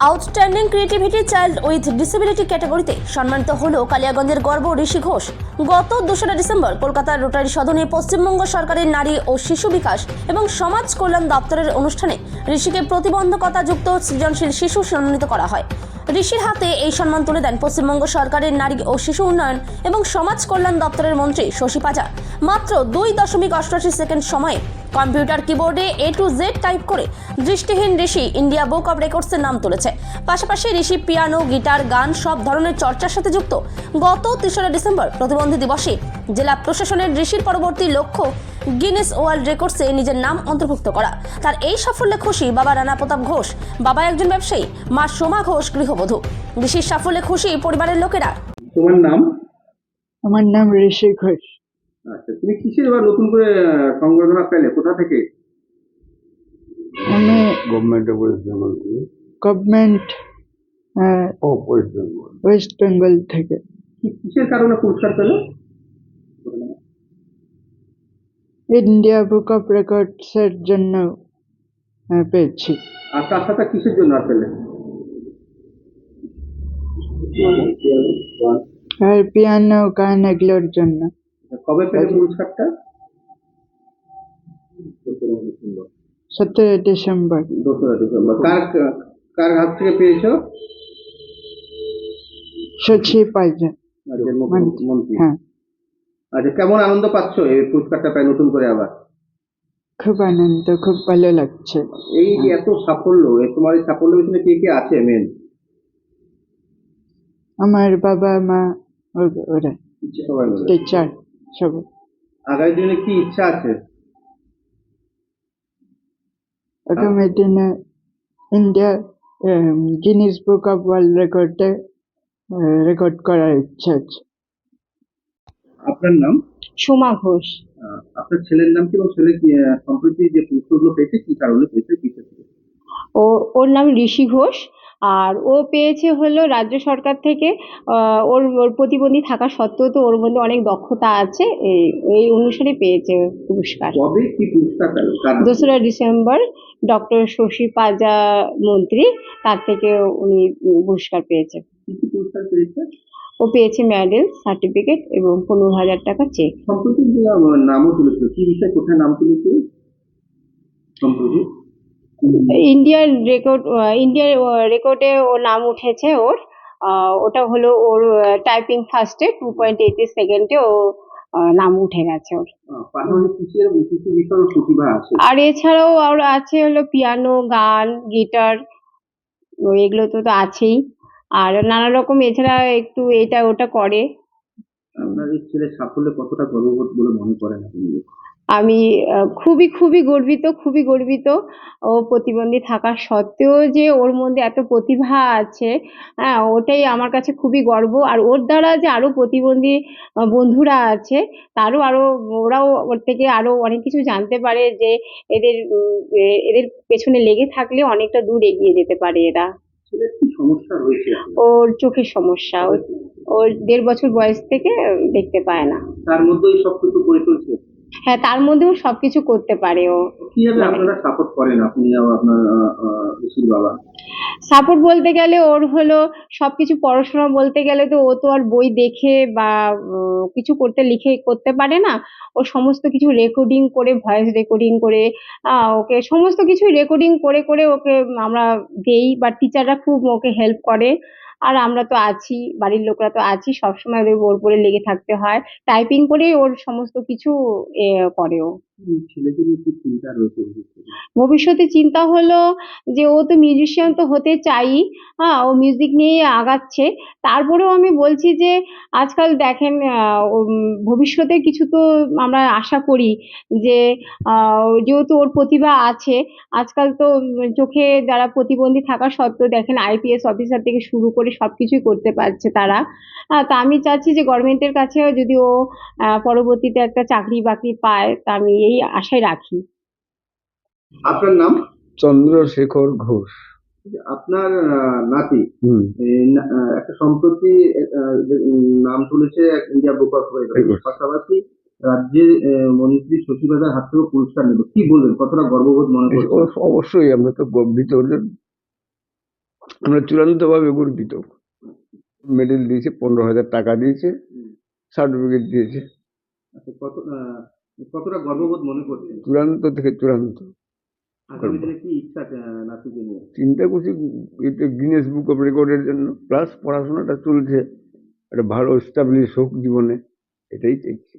Outstanding creativity child with disability ক্যাটাগরিতে সম্মানিত হলো কালিয়াগঞ্জের গর্ব ঋষি ঘোষ। গত 2রা ডিসেম্বর কলকাতার রোটারি সদনে পশ্চিমবঙ্গ সরকারের নারী ও শিশু বিকাশ এবং সমাজ কল্যাণ দপ্তরের অনুষ্ঠানে ঋষিকে প্রতিবন্ধকতাযুক্ত সৃজনশীল শিশু সম্মানিত করা হয়। ঋষির হাতে এই সম্মান তুলে দেন পশ্চিমবঙ্গ সরকারের নারী ও শিশু উন্নয়ন এবং সমাজ কল্যাণ দপ্তরের মন্ত্রী শশী পাজা। মাত্র 2.88 সেকেন্ড সময়ে কম্পিউটার কিবোর্ডে A to Z টাইপ করে দৃষ্টিহীন ঋষি ইন্ডিয়া বুক অব রেকর্ডসের নাম তুলেছে। পাশাপাশি ঋষি পিয়ানো, গিটার, গান সব ধরনের চর্চার সাথে যুক্ত। গত 3রা ডিসেম্বর প্রতিবন্ধী দিবসে জেলা প্রশাসনের ঋষির পরবর্তী লক্ষ্য গিনেস ওয়ার্ল্ড রেকর্ডসে নিজের নাম অন্তর্ভুক্ত করা। তার এই সাফল্যে খুশি বাবা রানা প্রতাপ ঘোষ, বাবা একজন ব্যবসায়ী, মা সোমা ঘোষ গৃহবধূ। ঋষির সাফল্যে খুশি পরিবারের লোকেরা। তোমার নাম? আমার নাম ঋষি ঘোষ। আচ্ছা, তুমি কিসের এবার নতুন করে সংবর্ধনা পেলে? কোথা থেকে? আমি গভর্নমেন্ট অফ ওয়েস্ট বেঙ্গল থেকে। Government West Bengal. West Bengal থেকে। কিসের কারণে পুরস্কার পেলে? ইন্ডিয়া বুক অফ রেকর্ডস এর জন্য পেয়েছি। আর তার সাথে কিসের জন্য আর পেলে? আর পিয়ানো, গান এগুলোর জন্য। কবে পেলে পুরস্কারটা? 17 ডিসেম্বর। 2রা ডিসেম্বর। কার হাত থেকে পেয়েছো? শশী পাজা, রাজ্যের মন্ত্রী। হ্যাঁ। আচ্ছা, কেমন আনন্দ পাচ্ছো এই পুরস্কারটা পাই নতুন করে আবার? খুব আনন্দ, খুব ভালো লাগছে। এই যে এত সাফল্য, তোমার এই সাফল্যের পিছনে কে কে আছে মেন? আমার বাবা, মা, ওরা সবাই মিলে। টিচার সবাই। আগামী দিনে কি ইচ্ছা আছে? আগামী দিনে India Guinness book of world রেকর্ডে রেকর্ড করার ইচ্ছা আছে। আপনার নাম? সোমা ঘোষ। আপনার ছেলের নাম কি এবং ছেলে কি সম্প্রতি যে পুরস্কারগুলো পেয়েছে কি কারণে পেয়েছে? ওর নাম ঋষি ঘোষ, আর ও পেয়েছে হলো রাজ্য সরকার থেকে। ওর প্রতিবন্ধী থাকা সত্ত্বেও তো ওর মধ্যে অনেক দক্ষতা আছে, এই অনুসারে পেয়েছে পুরস্কার। কবে কি পুরস্কার পেল? 2রা ডিসেম্বর ডক্টর শশী পাজা মন্ত্রী, তার থেকে উনি পুরস্কার পেয়েছে। কি কি পুরস্কার পেয়েছে? ও পেয়েছে মেডেল, সার্টিফিকেট এবং 15,000 টাকা চেক। সম্প্রতি যে নামও তুলেছিল, কি বিষয়, কোথায় নাম তুলেছিল সম্প্রতি? ইন্ডিয়ার রেকর্ডে ওর নাম উঠেছে। ওটা হলো ওর টাইপিং ফার্স্টে 2.80 সেকেন্ডে ও নাম উঠে গেছে ওর। পাশাপাশি কিসের কিছু বিষয়ের প্রতিভা আছে? আর এছাড়াও ওর আছে হলো পিয়ানো, গান, গিটার, এগুলো তো আছেই। আর নানা রকম এছাড়া একটু এটা ওটা করে। আপনার এই ছেলের সাফল্যে কতটা গর্ববোধ বলে মনে করেন আপনি? আমি খুবই গর্বিত। ও প্রতিবন্ধী থাকা সত্ত্বেও যে ওর মধ্যে এত প্রতিভা আছে, হ্যাঁ, ওটাই আমার কাছে খুবই গর্ব। আর ওর দ্বারা যে আরো প্রতিবন্ধী বন্ধুরা আছে, ওরাও ওর থেকে আরো অনেক কিছু জানতে পারে, যে এদের পেছনে লেগে থাকলে অনেকটা দূর এগিয়ে যেতে পারে এরা। ছেলের কি সমস্যা রয়েছে? ওর চোখের সমস্যা। ওর 1.5 বছর বয়স থেকে দেখতে পায় না। তার মধ্যেই সবকিছু করে চলছে। হ্যাঁ, তার মধ্যেও সবকিছু করতে পারে ও। কিভাবে আপনারা সাপোর্ট করেন, আপনি আর আপনার ঋষির বাবা? সাপোর্ট বলতে গেলে ওর হলো সবকিছু পড়াশোনা বলতে গেলে তো ও তো আর বই দেখে বা কিছু লিখে করতে পারে না। ও সমস্ত কিছু রেকর্ডিং করে, ভয়েস রেকর্ডিং করে, ওকে সমস্ত কিছু রেকর্ডিং করে ওকে আমরা দেই, বা টিচাররা খুব ওকে হেল্প করে। আর আমরা তো আছি, বাড়ির লোকরা তো আছি, সবসময় ওর উপরে লেগে থাকতে হয়। টাইপিং করে ওর সমস্ত কিছু করে ও। ছেলেকে নিয়ে কি চিন্তা রয়েছে? ভবিষ্যতে চিন্তা হলো যে ও তো মিউজিশিয়ান তো হতে চাই, হ্যাঁ, ও মিউজিক নিয়েই আগাচ্ছে। তারপরেও আমি বলছি যে আজকাল দেখেন, ভবিষ্যতে কিছু তো আমরা আশা করি যে যেহেতু ওর প্রতিভা আছে, আজকাল তো চোখে যারা প্রতিবন্ধী থাকা সত্ত্বেও দেখেন IPS অফিসার থেকে শুরু করে সবকিছুই করতে পারছে তারা। তা আমি চাচ্ছি যে গভর্নমেন্টের কাছেও যদি ও পরবর্তীতে একটা চাকরি বাকরি পায়, তা আমি এই আশাই রাখি। আপনার নাম? চন্দ্রশেখর ঘোষ। আপনার নাতি একটা সম্প্রতি নাম তুলেছে ইন্ডিয়া বুক অফ রেকর্ডস, পাশাপাশি রাজ্যের মন্ত্রী শশী পাজার হাত থেকে পুরস্কার নেব, কি বলবেন, কতটা গর্ববোধ মনে করছেন? অবশ্যই আমরা তো গর্বিত হলেন, আমরা চূড়ান্তভাবে গর্বিত। মেডেল দিয়েছে, 15,000 টাকা দিয়েছে, সার্টিফিকেট দিয়েছে। আচ্ছা, কতটা গর্ববোধ মনে করছেন? চূড়ান্ত থেকে চূড়ান্ত। আগামী দিনে কি ইচ্ছা নাতিকে নিয়ে? চিন্তা করছি এটা গিনেস বুক অফ রেকর্ডের জন্য, প্লাস পড়াশোনাটা চলছে, একটা ভালো এস্টাবলিশ হোক জীবনে, এটাই চাইছি।